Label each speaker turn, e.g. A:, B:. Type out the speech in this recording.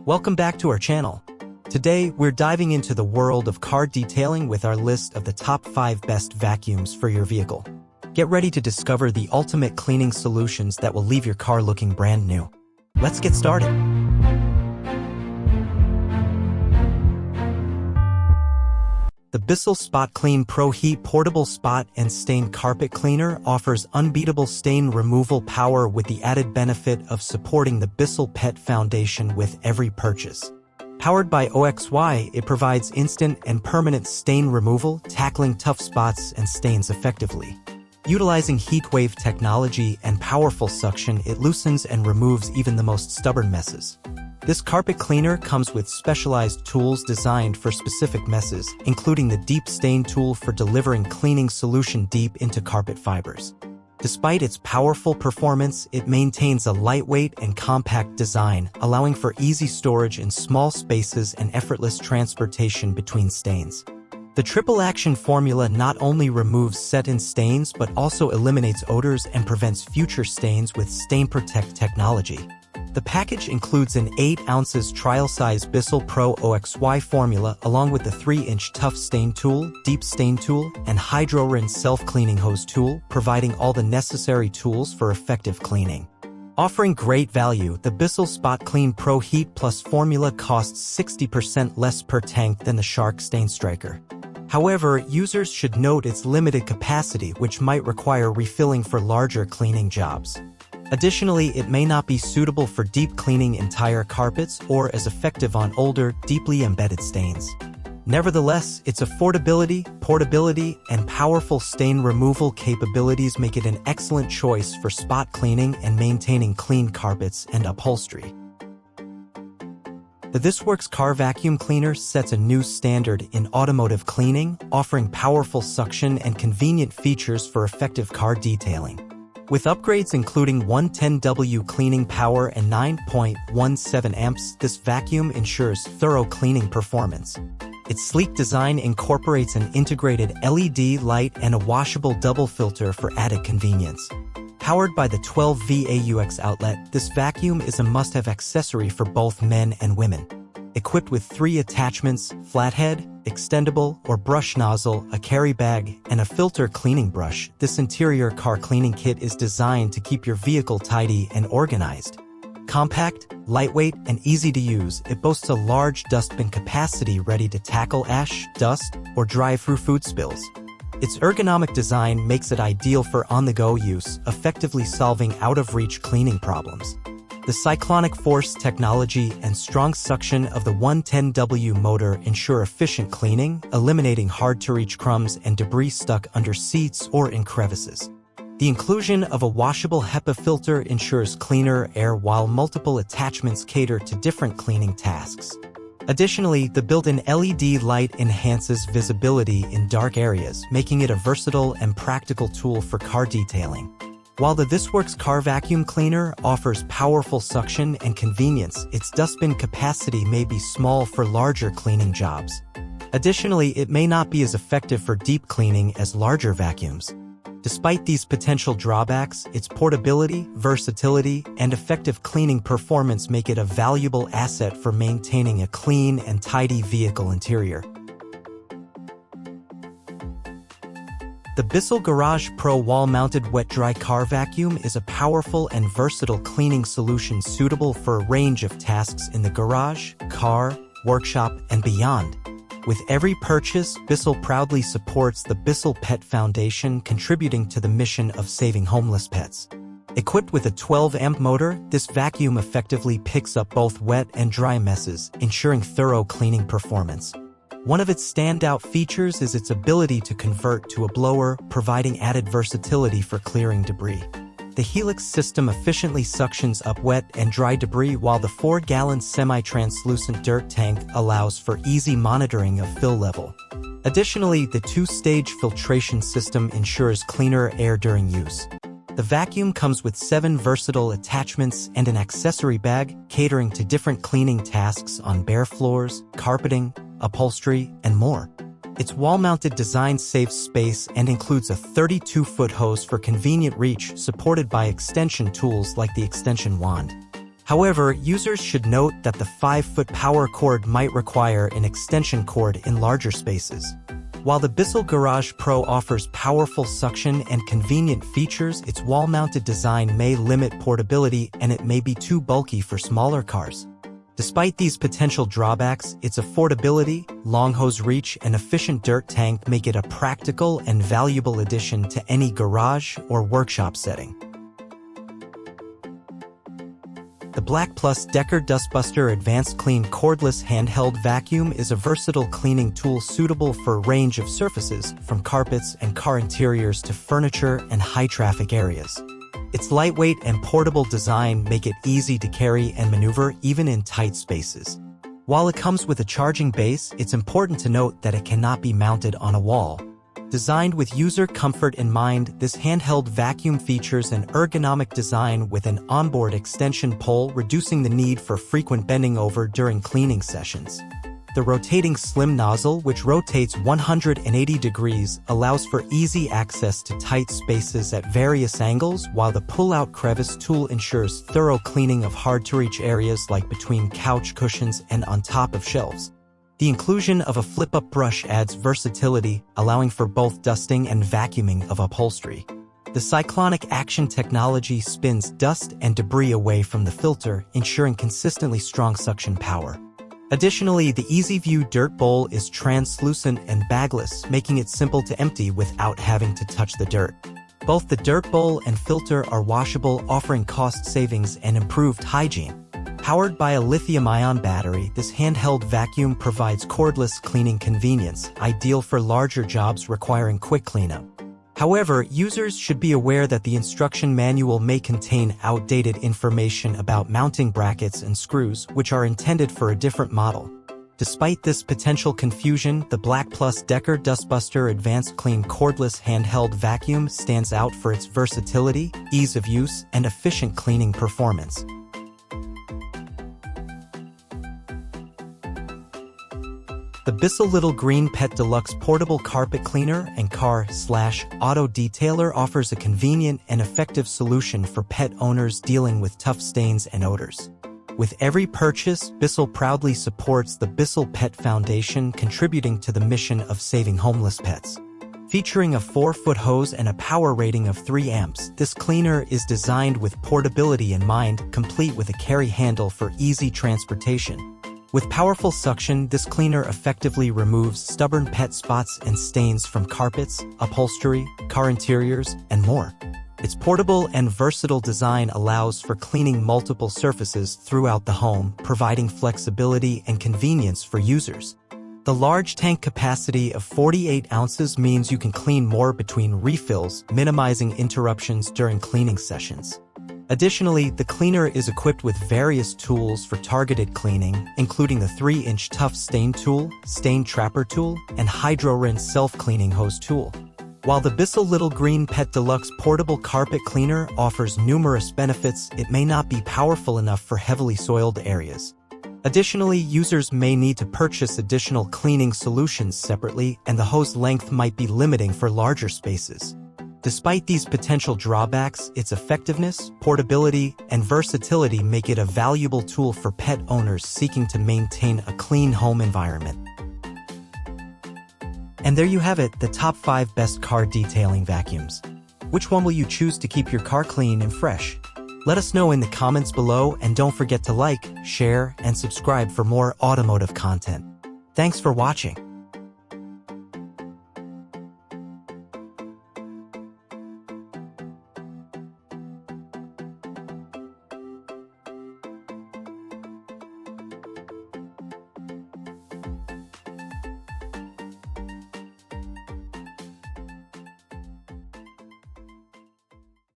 A: Welcome back to our channel. Today, we're diving into the world of car detailing with our list of the top 5 best vacuums for your vehicle. Get ready to discover the ultimate cleaning solutions that will leave your car looking brand new. Let's get started. The Bissell Spot Clean Pro Heat Portable Spot and Stain Carpet Cleaner offers unbeatable stain removal power with the added benefit of supporting the Bissell Pet Foundation with every purchase. Powered by OXY, it provides instant and permanent stain removal, tackling tough spots and stains effectively. Utilizing heat wave technology and powerful suction, it loosens and removes even the most stubborn messes. This carpet cleaner comes with specialized tools designed for specific messes, including the Deep Stain tool for delivering cleaning solution deep into carpet fibers. Despite its powerful performance, it maintains a lightweight and compact design, allowing for easy storage in small spaces and effortless transportation between stains. The triple action formula not only removes set-in stains but also eliminates odors and prevents future stains with Stain Protect technology. The package includes an 8 ounces trial-size Bissell Pro OXY formula along with the 3-inch Tough Stain tool, Deep Stain tool, and HydroRin self-cleaning hose tool, providing all the necessary tools for effective cleaning. Offering great value, the Bissell Spot Clean Pro Heat Plus formula costs 60% less per tank than the Shark Stain Striker. However, users should note its limited capacity, which might require refilling for larger cleaning jobs. Additionally, it may not be suitable for deep cleaning entire carpets or as effective on older, deeply embedded stains. Nevertheless, its affordability, portability, and powerful stain removal capabilities make it an excellent choice for spot cleaning and maintaining clean carpets and upholstery. The This Works Car Vacuum Cleaner sets a new standard in automotive cleaning, offering powerful suction and convenient features for effective car detailing. With upgrades including 110W cleaning power and 9.17 amps, this vacuum ensures thorough cleaning performance. Its sleek design incorporates an integrated LED light and a washable double filter for added convenience. Powered by the 12V AUX outlet, this vacuum is a must-have accessory for both men and women. Equipped with 3 attachments, flathead, extendable, or brush nozzle, a carry bag, and a filter cleaning brush, this interior car cleaning kit is designed to keep your vehicle tidy and organized. Compact, lightweight, and easy to use, it boasts a large dustbin capacity ready to tackle ash, dust, or drive-through food spills. Its ergonomic design makes it ideal for on-the-go use, effectively solving out-of-reach cleaning problems. The cyclonic force technology and strong suction of the 110W motor ensure efficient cleaning, eliminating hard-to-reach crumbs and debris stuck under seats or in crevices. The inclusion of a washable HEPA filter ensures cleaner air while multiple attachments cater to different cleaning tasks. Additionally, the built-in LED light enhances visibility in dark areas, making it a versatile and practical tool for car detailing. While the This Works Car Vacuum Cleaner offers powerful suction and convenience, its dustbin capacity may be small for larger cleaning jobs. Additionally, it may not be as effective for deep cleaning as larger vacuums. Despite these potential drawbacks, its portability, versatility, and effective cleaning performance make it a valuable asset for maintaining a clean and tidy vehicle interior. The Bissell Garage Pro Wall-Mounted Wet-Dry Car Vacuum is a powerful and versatile cleaning solution suitable for a range of tasks in the garage, car, workshop, and beyond. With every purchase, Bissell proudly supports the Bissell Pet Foundation, contributing to the mission of saving homeless pets. Equipped with a 12-amp motor, this vacuum effectively picks up both wet and dry messes, ensuring thorough cleaning performance. One of its standout features is its ability to convert to a blower, providing added versatility for clearing debris. The Helix system efficiently suctions up wet and dry debris, while the 4-gallon semi-translucent dirt tank allows for easy monitoring of fill level. Additionally, the 2-stage filtration system ensures cleaner air during use. The vacuum comes with 7 versatile attachments and an accessory bag, catering to different cleaning tasks on bare floors, carpeting, upholstery, and more. Its wall-mounted design saves space and includes a 32-foot hose for convenient reach, supported by extension tools like the extension wand. However, users should note that the 5-foot power cord might require an extension cord in larger spaces. While the Bissell Garage Pro offers powerful suction and convenient features, its wall-mounted design may limit portability and it may be too bulky for smaller cars. Despite these potential drawbacks, its affordability, long hose reach, and efficient dirt tank make it a practical and valuable addition to any garage or workshop setting. The Black Plus Decker Dustbuster Advanced Clean Cordless Handheld Vacuum is a versatile cleaning tool suitable for a range of surfaces, from carpets and car interiors to furniture and high-traffic areas. Its lightweight and portable design make it easy to carry and maneuver even in tight spaces. While it comes with a charging base, it's important to note that it cannot be mounted on a wall. Designed with user comfort in mind, this handheld vacuum features an ergonomic design with an onboard extension pole, reducing the need for frequent bending over during cleaning sessions. The rotating slim nozzle, which rotates 180 degrees, allows for easy access to tight spaces at various angles, while the pull-out crevice tool ensures thorough cleaning of hard-to-reach areas like between couch cushions and on top of shelves. The inclusion of a flip-up brush adds versatility, allowing for both dusting and vacuuming of upholstery. The cyclonic action technology spins dust and debris away from the filter, ensuring consistently strong suction power. Additionally, the EasyView Dirt Bowl is translucent and bagless, making it simple to empty without having to touch the dirt. Both the dirt bowl and filter are washable, offering cost savings and improved hygiene. Powered by a lithium-ion battery, this handheld vacuum provides cordless cleaning convenience, ideal for larger jobs requiring quick cleanup. However, users should be aware that the instruction manual may contain outdated information about mounting brackets and screws, which are intended for a different model. Despite this potential confusion, the Black Plus Decker Dustbuster Advanced Clean Cordless Handheld Vacuum stands out for its versatility, ease of use, and efficient cleaning performance. The Bissell Little Green Pet Deluxe Portable Carpet Cleaner and Car/Auto Detailer offers a convenient and effective solution for pet owners dealing with tough stains and odors. With every purchase, Bissell proudly supports the Bissell Pet Foundation, contributing to the mission of saving homeless pets. Featuring a 4-foot hose and a power rating of 3 amps, this cleaner is designed with portability in mind, complete with a carry handle for easy transportation. With powerful suction, this cleaner effectively removes stubborn pet spots and stains from carpets, upholstery, car interiors, and more. Its portable and versatile design allows for cleaning multiple surfaces throughout the home, providing flexibility and convenience for users. The large tank capacity of 48 ounces means you can clean more between refills, minimizing interruptions during cleaning sessions. Additionally, the cleaner is equipped with various tools for targeted cleaning, including the 3-inch Tough Stain Tool, Stain Trapper Tool, and Hydro Rinse Self-Cleaning Hose Tool. While the Bissell Little Green Pet Deluxe Portable Carpet Cleaner offers numerous benefits, it may not be powerful enough for heavily soiled areas. Additionally, users may need to purchase additional cleaning solutions separately, and the hose length might be limiting for larger spaces. Despite these potential drawbacks, its effectiveness, portability, and versatility make it a valuable tool for pet owners seeking to maintain a clean home environment. And there you have it, the top 5 best car detailing vacuums. Which one will you choose to keep your car clean and fresh? Let us know in the comments below, and don't forget to like, share, and subscribe for more automotive content. Thanks for watching.